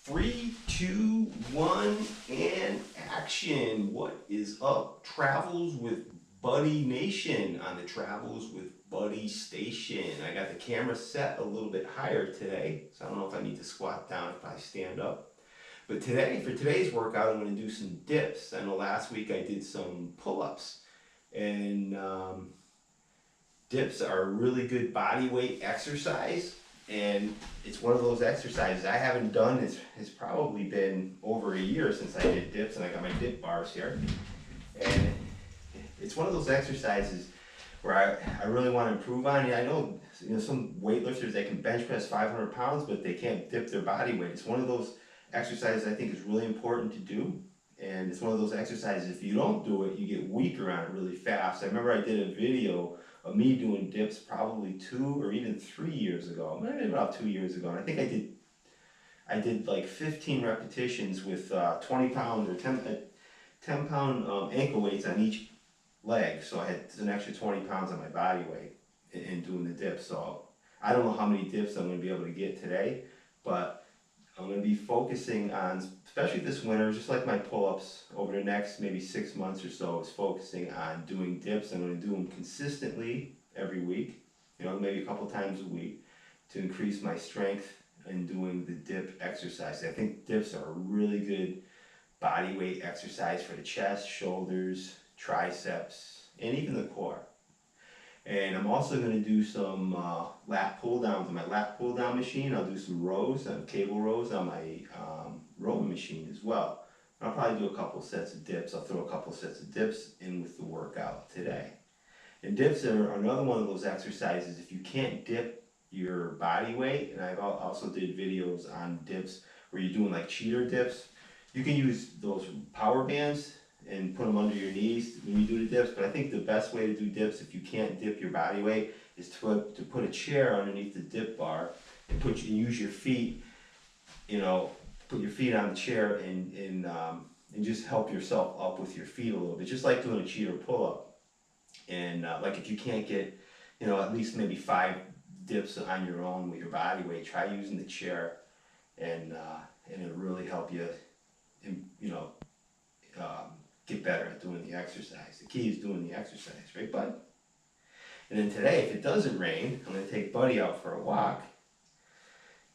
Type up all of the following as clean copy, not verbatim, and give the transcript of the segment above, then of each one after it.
Three, two, one, and action. What is up, Travels with Buddy Nation on the Travels with Buddy station? I got the camera set a little bit higher today, so I don't know if I need to squat down if I stand up. But today, for today's workout, I'm going to do some dips. I know last week I did some pull-ups, and dips are a really good body weight exercise. And it's one of those exercises I haven't done. It's probably been over a year since I did dips, and I got my dip bars here. And it's one of those exercises where I really want to improve on. I know, some weightlifters, they can bench press 500 pounds, but they can't dip their body weight. It's one of those exercises I think is really important to do. And it's one of those exercises, if you don't do it, you get weaker on it really fast. I remember I did a video of me doing dips probably 2 or even 3 years ago, maybe about 2 years ago. And I think I did like 15 repetitions with 20 pound or 10 pound ankle weights on each leg. So I had an extra 20 pounds on my body weight in doing the dips. So I don't know how many dips I'm going to be able to get today, but I'm going to be focusing on, especially this winter, just like my pull-ups over the next maybe 6 months or so, is focusing on doing dips. I'm going to do them consistently every week, maybe a couple times a week, to increase my strength in doing the dip exercise. I think dips are a really good body weight exercise for the chest, shoulders, triceps, and even the core. And I'm also going to do some lat pull downs on my lat pull down machine. I'll do some rows, cable rows on my rowing machine as well. I'll probably do a couple sets of dips. I'll throw a couple sets of dips in with the workout today. And dips are another one of those exercises. If you can't dip your body weight, and I've also did videos on dips where you're doing like cheater dips, you can use those power bands and put them under your knees when you do the dips. But I think the best way to do dips, if you can't dip your body weight, is to put a chair underneath the dip bar and use your feet, put your feet on the chair and just help yourself up with your feet a little bit, just like doing a cheater pull-up. And like if you can't get, at least maybe 5 dips on your own with your body weight, try using the chair, and it'll really help you, get better at doing the exercise. The key is doing the exercise, right, bud? And then today, if it doesn't rain, I'm going to take Buddy out for a walk,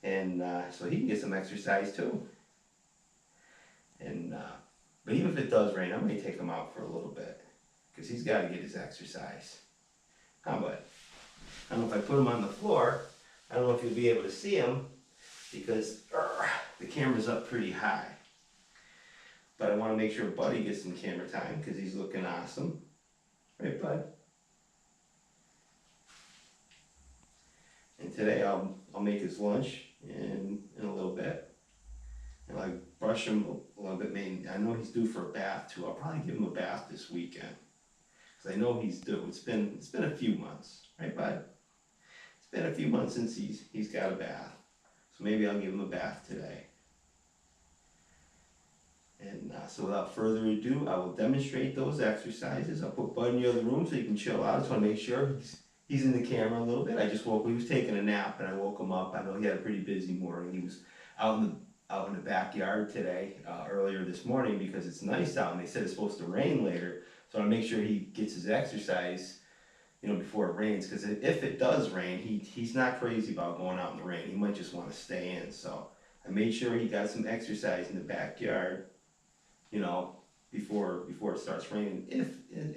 and so he can get some exercise too. And but even if it does rain, I'm going to take him out for a little bit because he's got to get his exercise. How about? I don't know if I put him on the floor. I don't know if you'll be able to see him because the camera's up pretty high. But I want to make sure Buddy gets some camera time because he's looking awesome. Right, bud? And today I'll make his lunch in a little bit. And I brush him a little bit. I know he's due for a bath too. I'll probably give him a bath this weekend because I know he's due. It's been a few months, right, bud? It's been a few months since he's got a bath. So maybe I'll give him a bath today. And so without further ado, I will demonstrate those exercises. I'll put Bud in the other room so he can chill out. I just want to make sure he's in the camera a little bit. He was taking a nap and I woke him up. I know he had a pretty busy morning. He was out in the backyard today, earlier this morning, because it's nice out and they said it's supposed to rain later. So I want to make sure he gets his exercise, before it rains. Because if it does rain, he's not crazy about going out in the rain. He might just want to stay in. So I made sure he got some exercise in the backyard, before it starts raining. If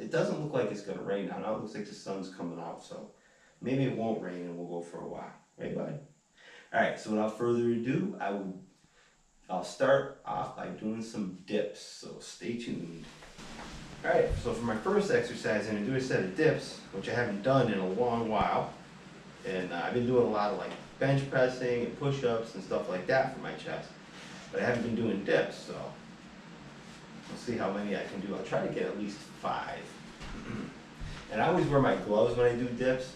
it doesn't look like it's going to rain now, it looks like the sun's coming out, so maybe it won't rain and we'll go for a walk. Right, bud? Alright, so without further ado, I'll start off by doing some dips, so stay tuned. Alright, so for my first exercise, I'm going to do a set of dips, which I haven't done in a long while. And I've been doing a lot of like bench pressing and push-ups and stuff like that for my chest, but I haven't been doing dips, so we'll see how many I can do. I'll try to get at least 5. And I always wear my gloves when I do dips.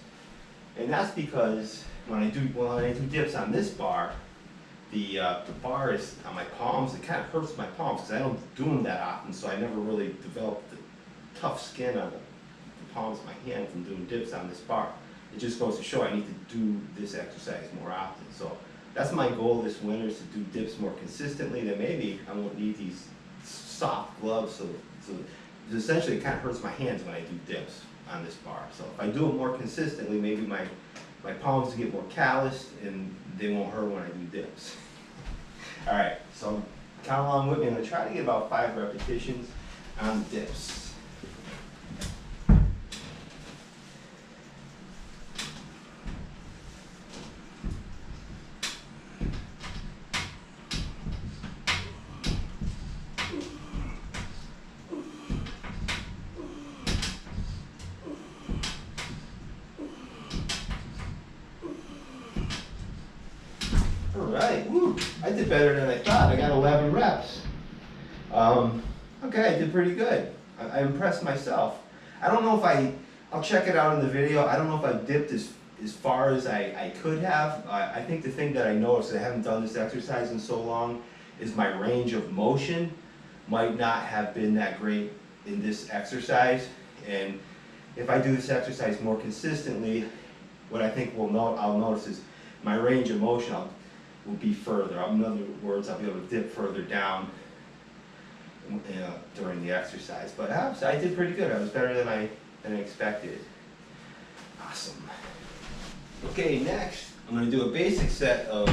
And that's because when I do dips on this bar, the bar is on my palms. It kind of hurts my palms because I don't do them that often, so I never really developed the tough skin on the palms of my hand from doing dips on this bar. It just goes to show I need to do this exercise more often. So that's my goal this winter, is to do dips more consistently. Then maybe I won't need these soft gloves, so essentially it kind of hurts my hands when I do dips on this bar. So if I do it more consistently, maybe my palms get more calloused and they won't hurt when I do dips. All right, so count along with me. I'm gonna try to get about 5 repetitions on the dips. Alright, woo, I did better than I thought. I got 11 reps. Okay, I did pretty good. I impressed myself. I don't know if I'll check it out in the video. I don't know if I dipped as far as I could have. I think the thing that I noticed, I haven't done this exercise in so long, is my range of motion might not have been that great in this exercise. And if I do this exercise more consistently, what I think I'll notice is my range of motion will be further. In other words, I'll be able to dip further down during the exercise. But I did pretty good. I was better than I expected. Awesome. Okay, next I'm going to do a basic set of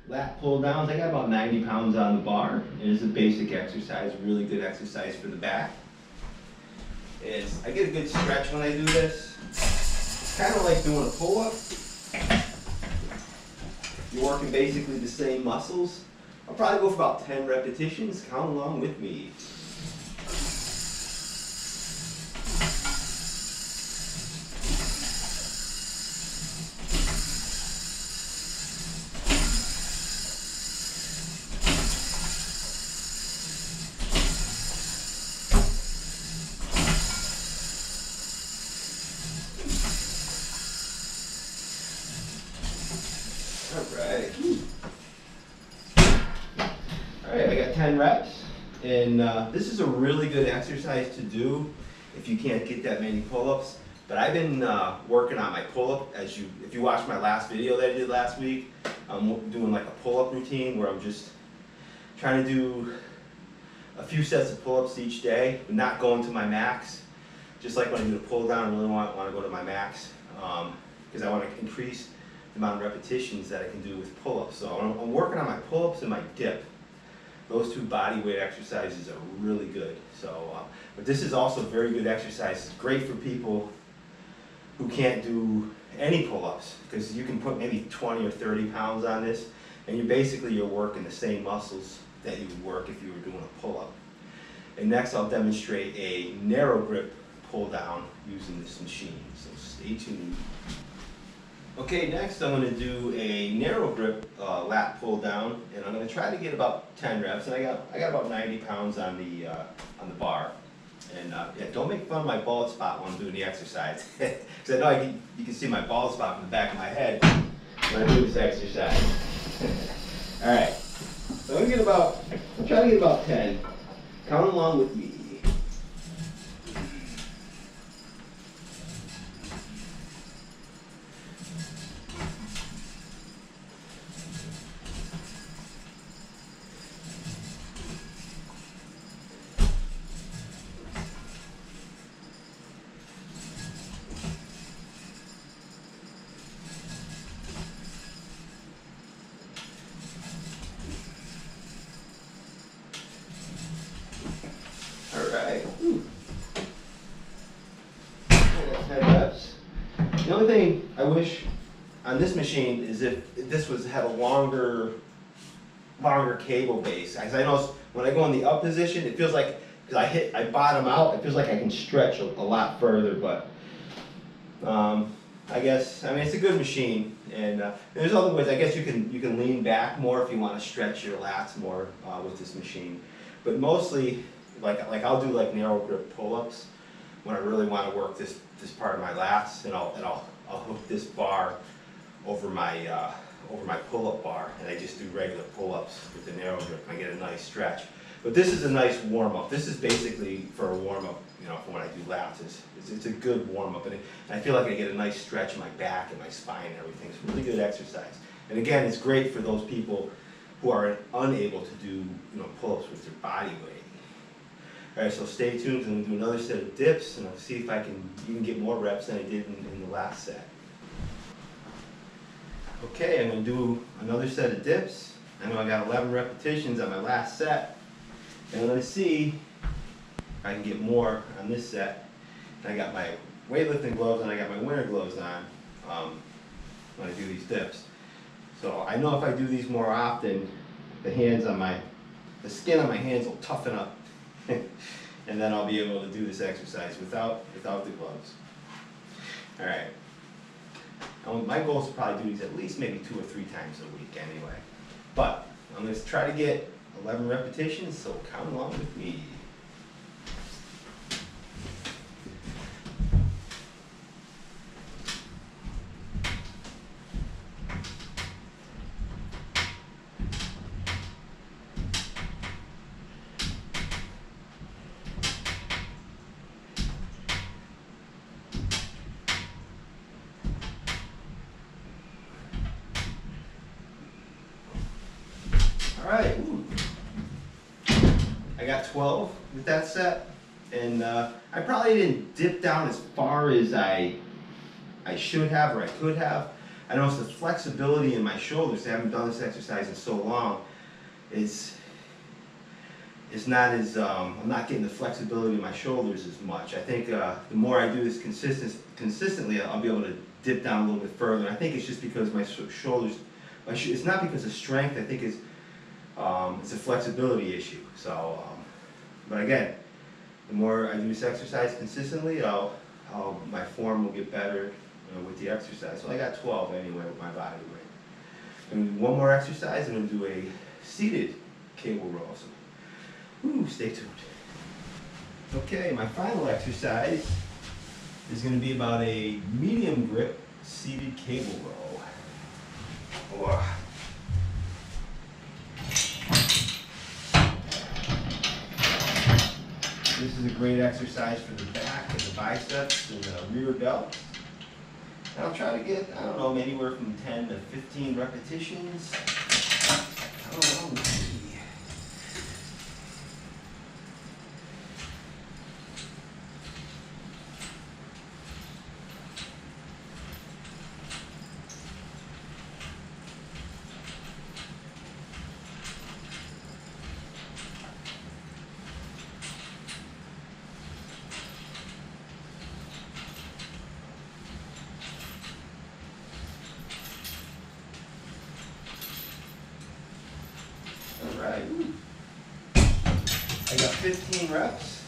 lat pull downs. I got about 90 pounds on the bar. It is a basic exercise, really good exercise for the back. I get a good stretch when I do this. It's kind of like doing a pull-up. You're working basically the same muscles. I'll probably go for about 10 repetitions. Count along with me. Alright, I got 10 reps, and this is a really good exercise to do if you can't get that many pull-ups. But I've been working on my pull-up. If you watched my last video that I did last week, I'm doing like a pull-up routine where I'm just trying to do a few sets of pull-ups each day, but not going to my max. Just like when I do the pull-down, I really want to go to my max because I want to increase the amount of repetitions that I can do with pull-ups. So I'm working on my pull-ups and my dip. Those 2 body weight exercises are really good. So, but this is also a very good exercise. It's great for people who can't do any pull-ups because you can put maybe 20 or 30 pounds on this, and you're working the same muscles that you would work if you were doing a pull-up. And next, I'll demonstrate a narrow grip pull-down using this machine. So stay tuned. Okay, next I'm going to do a narrow grip lat pull down, and I'm going to try to get about 10 reps. And I got about 90 pounds on the bar. And yeah, don't make fun of my bald spot when I'm doing the exercise, because I know you can see my bald spot in the back of my head when I do this exercise. All right, so I'm trying to get about 10. Count along with me. The only thing I wish on this machine is if this had a longer cable base. As I know when I go in the up position, it feels like, because I bottom out, it feels like I can stretch a lot further, but I guess, it's a good machine, and there's other ways. I guess you can lean back more if you want to stretch your lats more with this machine. But mostly, like I'll do like narrow grip pull-ups when I really want to work this part of my lats, and I'll hook this bar over my pull-up bar, and I just do regular pull-ups with the narrow grip. I get a nice stretch. But this is a nice warm-up. This is basically for a warm-up, for when I do lats. It's a good warm-up, and I feel like I get a nice stretch in my back and my spine and everything. It's a really good exercise. And again, it's great for those people who are unable to do pull-ups with their body weight. All right, so stay tuned, and we'll do another set of dips, and I'll see if I can even get more reps than I did in the last set. Okay, I'm going to do another set of dips. I know I got 11 repetitions on my last set, and I'm going to see if I can get more on this set. And I got my weightlifting gloves and I got my winter gloves on when I do these dips. So I know if I do these more often, the skin on my hands will toughen up, and then I'll be able to do this exercise without the gloves. All right. My goal is to probably do these at least maybe 2 or 3 times a week anyway. But I'm going to try to get 11 repetitions, so count along with me. Alright, I got 12 with that set, and I probably didn't dip down as far as I should have or I could have. I noticed the flexibility in my shoulders. I haven't done this exercise in so long. It's not as, I'm not getting the flexibility in my shoulders as much. I think the more I do this consistently, I'll be able to dip down a little bit further. And I think it's just because my shoulders, it's not because of strength, I think it's a flexibility issue. So, but again, the more I do this exercise consistently, my form will get better with the exercise. So I got 12 anyway with my body weight. I'm going to do one more exercise. I'm going to do a seated cable row. So, stay tuned. Okay, my final exercise is going to be about a medium grip seated cable row. This is a great exercise for the back and the biceps and the rear delt. And I'll try to get, I don't know, anywhere from 10 to 15 repetitions. I don't know, we'll see. Alright, I got 15 reps,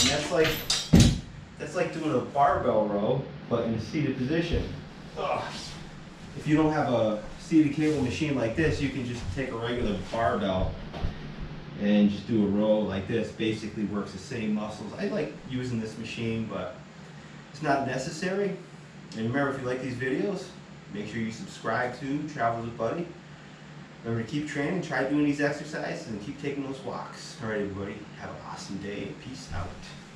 and that's like doing a barbell row, but in a seated position. If you don't have a seated cable machine like this, you can just take a regular barbell and just do a row like this. Basically works the same muscles. I like using this machine, but it's not necessary. And remember, if you like these videos, make sure you subscribe to Travel with Buddy. Remember to keep training, try doing these exercises, and keep taking those walks. All right, everybody, have an awesome day. Peace out.